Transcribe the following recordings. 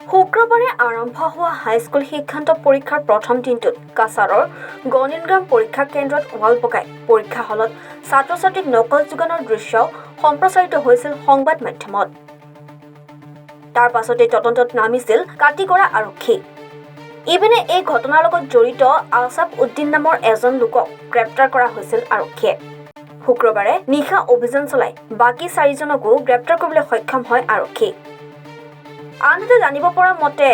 শুক্ৰবাৰে আৰম্ভ হোৱা হাইস্কুল শিক্ষান্ত পৰীক্ষাৰ প্ৰথম দিনটোত কাছাৰৰ গণিনগ্ৰাম পৰীক্ষা কেন্দ্ৰত ৱাল পকাই পৰীক্ষা হলত ছাত্ৰ ছাত্ৰীক নকল যোগানৰ দৃশ্য সম্প্ৰচাৰিত হৈছিল সংবাদ মাধ্যমত। তাৰ পাছতে তদন্তত নামিছিল কাটিগড়া আৰক্ষী। ইপিনে এই ঘটনাৰ লগত জড়িত আলছাফ উদ্দিন নামৰ এজন লোকক গ্ৰেপ্তাৰ কৰা হৈছিল আৰক্ষীয়ে। শুক্ৰবাৰে নিশা অভিযান চলাই বাকী 4জনকো গ্ৰেপ্তাৰ কৰিবলৈ সক্ষম হয় আৰক্ষী। আনহাতে জানিব পৰা মতে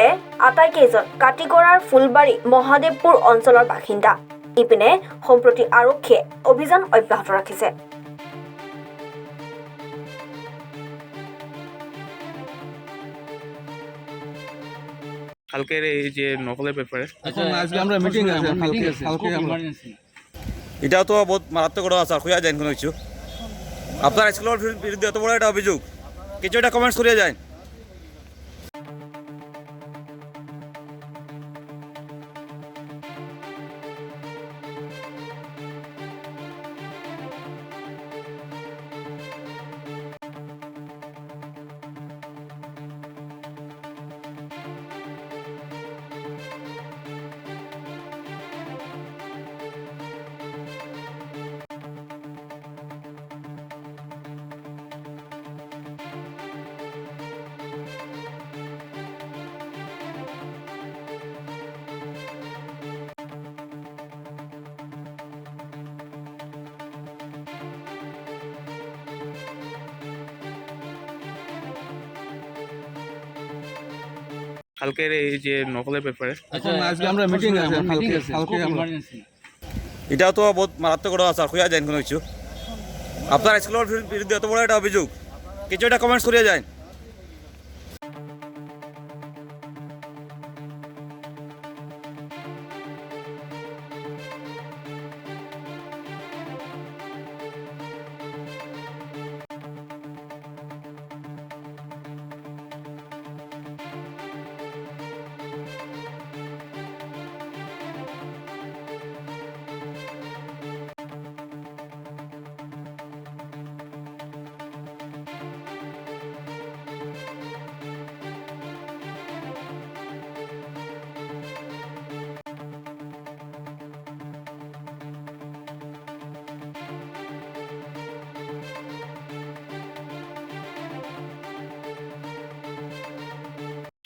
আটাইকেইজন কাটিগড়াৰ ফুলবাৰী মহাদেৱপুৰ অঞ্চলৰ বাসিন্দা। ইপিনে সম্প্ৰতি আৰক্ষীয়ে অভিযান অব্যাহত ৰাখিছে। কালকের এই যে নকলের ব্যাপারে আজকে আমরা মিটিং আছে কালকে আমরা এটাও তো বহুত মারাত্মক ঘটনা স্যার খুঁজা যায় কোনো কিছু আপনার স্কুলের বিরুদ্ধে এত বড় একটা অভিযোগ কিছু একটা কমেন্টস করিয়া যায়। কালকের এই যে নকলের ব্যাপারে আজকে আমরা মিটিং আছে কালকে আমরা এটাও তো বহুত মারাত্মক ঘটনা স্যার খুঁজা যায় কোনো কিছু আপনার স্কুলের বিরুদ্ধে এত বড় একটা অভিযোগ কিছু একটা কমেন্টস করিয়া যায়।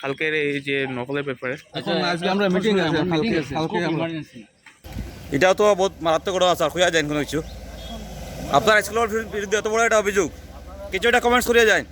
কালকের এই যে নকলের ব্যাপারে আজকে আমরা মিটিং আছে কালকে আমরা এটাও তো বহুত মারাত্মক ঘটনা স্যার খুঁজা যায় কোনো কিছু আপনার স্কুলের বিরুদ্ধে এত বড় একটা অভিযোগ কিছু একটা কমেন্টস করিয়া যায়।